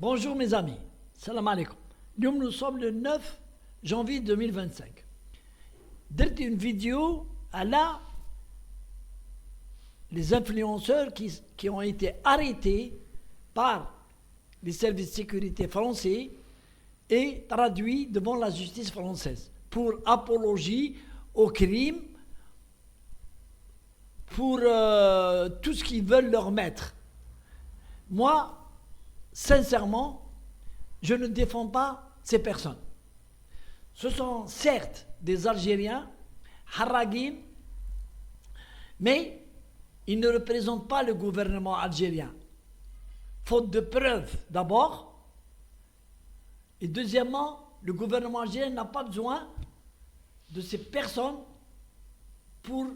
Bonjour mes amis, salam alaikum. Nous sommes le 9 janvier 2025. Direct une vidéo à les influenceurs qui ont été arrêtés par les services de sécurité français et traduits devant la justice française pour apologie au crime, pour tout ce qu'ils veulent leur mettre. Moi, sincèrement, je ne défends pas ces personnes. Ce sont certes des Algériens, Harraguin, mais ils ne représentent pas le gouvernement algérien. Faute de preuves d'abord, et deuxièmement, le gouvernement algérien n'a pas besoin de ces personnes pour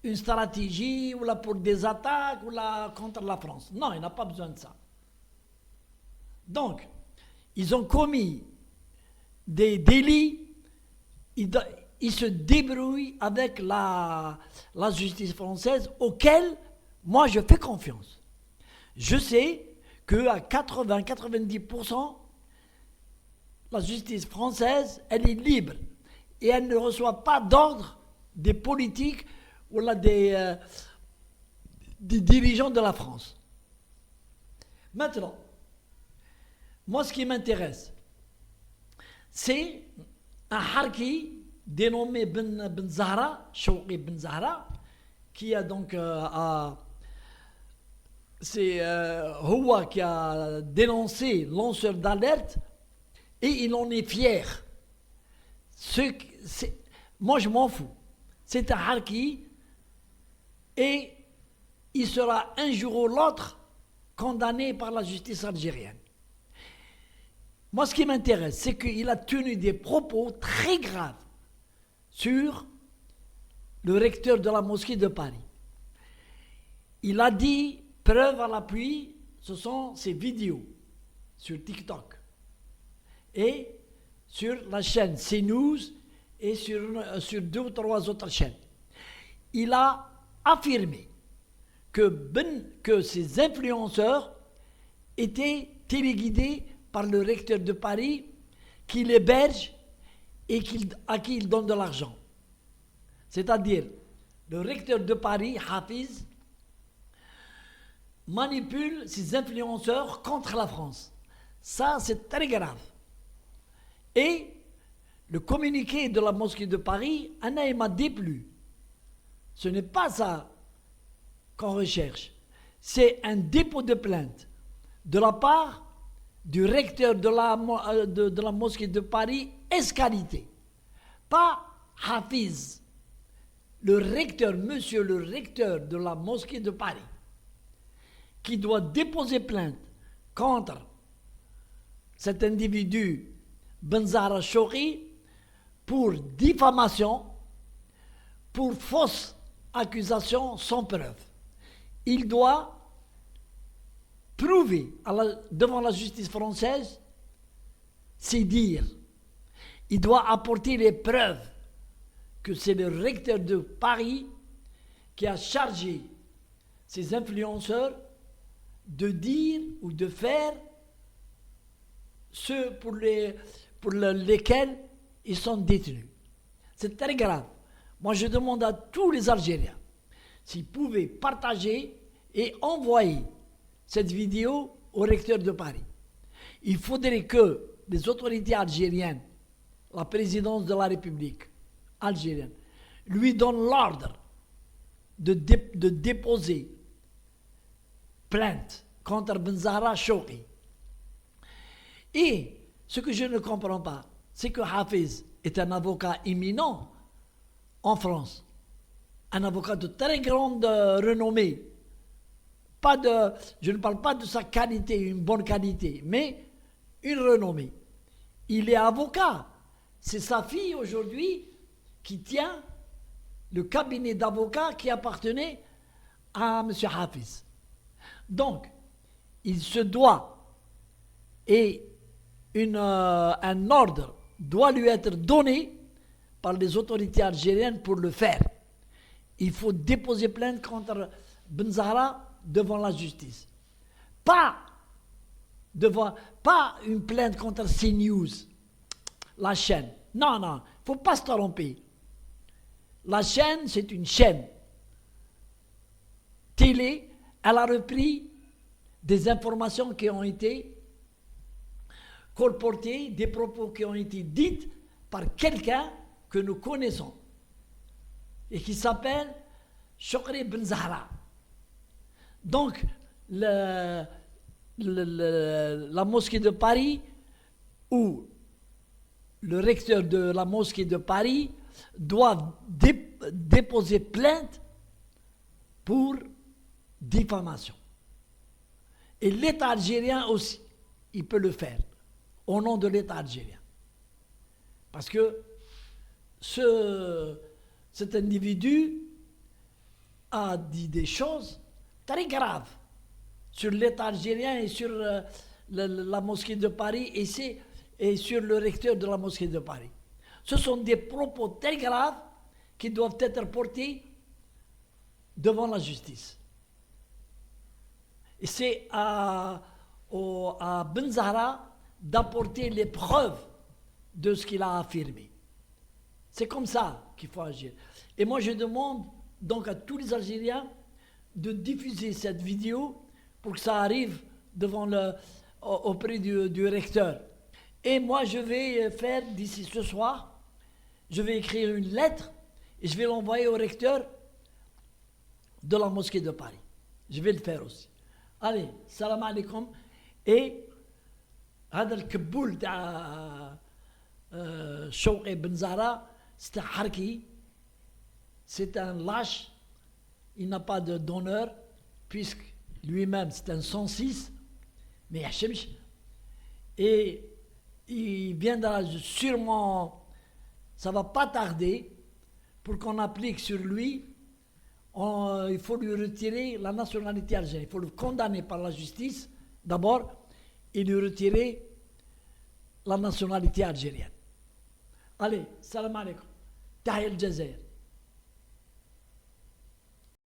une stratégie ou là pour des attaques ou là contre la France. Non, il n'a pas besoin de ça. Donc, ils ont commis des délits, ils se débrouillent avec la justice française auquel moi je fais confiance. Je sais qu'à 80-90%, la justice française, elle est libre et elle ne reçoit pas d'ordre des politiques ou là des dirigeants de la France. Maintenant, moi ce qui m'intéresse, c'est un harki dénommé Ben Zahra, Chouki Ben Zahra, qui a donc c'est Houa qui a dénoncé lanceur d'alerte et il en est fier. Moi je m'en fous. C'est un harki et il sera un jour ou l'autre condamné par la justice algérienne. Moi, ce qui m'intéresse, c'est qu'il a tenu des propos très graves sur le recteur de la mosquée de Paris. Il a dit, preuve à l'appui, ce sont ses vidéos sur TikTok et sur la chaîne CNews et sur 2 ou 3 autres chaînes. Il a affirmé que ces influenceurs étaient téléguidés par le recteur de Paris qui l'héberge et à qui il donne de l'argent. C'est-à-dire, le recteur de Paris, Hafiz, manipule ces influenceurs contre la France. Ça, c'est très grave. Et le communiqué de la mosquée de Paris, il m'a déplu. Ce n'est pas ça qu'on recherche. C'est un dépôt de plainte de la part du recteur de la mosquée de Paris, escalité. Pas Hafiz. Le recteur, monsieur le recteur de la mosquée de Paris, qui doit déposer plainte contre cet individu, Ben Zahra Chouki, pour diffamation, pour fausse accusation sans preuve. Il doit prouver devant la justice française ses dires. Il doit apporter les preuves que c'est le recteur de Paris qui a chargé ces influenceurs de dire ou de faire ce pour lesquels ils sont détenus. C'est très grave. Moi, je demande à tous les Algériens s'ils pouvaient partager et envoyer cette vidéo au recteur de Paris. Il faudrait que les autorités algériennes, la présidence de la République algérienne, lui donnent l'ordre de déposer plainte contre Ben Zahra Chouki. Et ce que je ne comprends pas, c'est que Hafiz est un avocat éminent en France, un avocat de très grande renommée. Je ne parle pas de sa qualité, une bonne qualité, mais une renommée. Il est avocat. C'est sa fille aujourd'hui qui tient le cabinet d'avocats qui appartenait à M. Hafiz. Donc, il se doit, et un ordre doit lui être donné par les autorités algériennes pour le faire. Il faut déposer plainte contre Ben Zahra devant la justice. Pas devant, pas une plainte contre CNews, la chaîne. Non, non, il ne faut pas se tromper. La chaîne, c'est une chaîne télé, elle a repris des informations qui ont été colportées, des propos qui ont été dites par quelqu'un que nous connaissons et qui s'appelle Chokri Ben Zahra. Donc, la mosquée de Paris ou le recteur de la mosquée de Paris doivent déposer plainte pour diffamation. Et l'État algérien aussi, il peut le faire, au nom de l'État algérien. Parce que cet individu a dit des choses très graves sur l'État algérien et sur la mosquée de Paris et sur le recteur de la mosquée de Paris. Ce sont des propos très graves qui doivent être portés devant la justice. Et c'est à Ben Zahra d'apporter les preuves de ce qu'il a affirmé. C'est comme ça qu'il faut agir. Et moi je demande donc à tous les Algériens de diffuser cette vidéo pour que ça arrive auprès du recteur. Et moi je vais faire d'ici ce soir, je vais écrire une lettre et je vais l'envoyer au recteur de la mosquée de Paris. Je vais le faire aussi. Allez, salam alaikum. Et هذا الكبول تاع شوقي بن زهرة c'est un harki, c'est un lâche, il n'a pas d'honneur puisque lui-même c'est un 106, mais يحشمش. Et il viendra sûrement, ça va pas tarder pour qu'on applique sur lui. Il faut lui retirer la nationalité algérienne. Il faut le condamner par la justice d'abord et lui retirer la nationalité algérienne. Allez, salam alaikum. Tahia al-Jazair.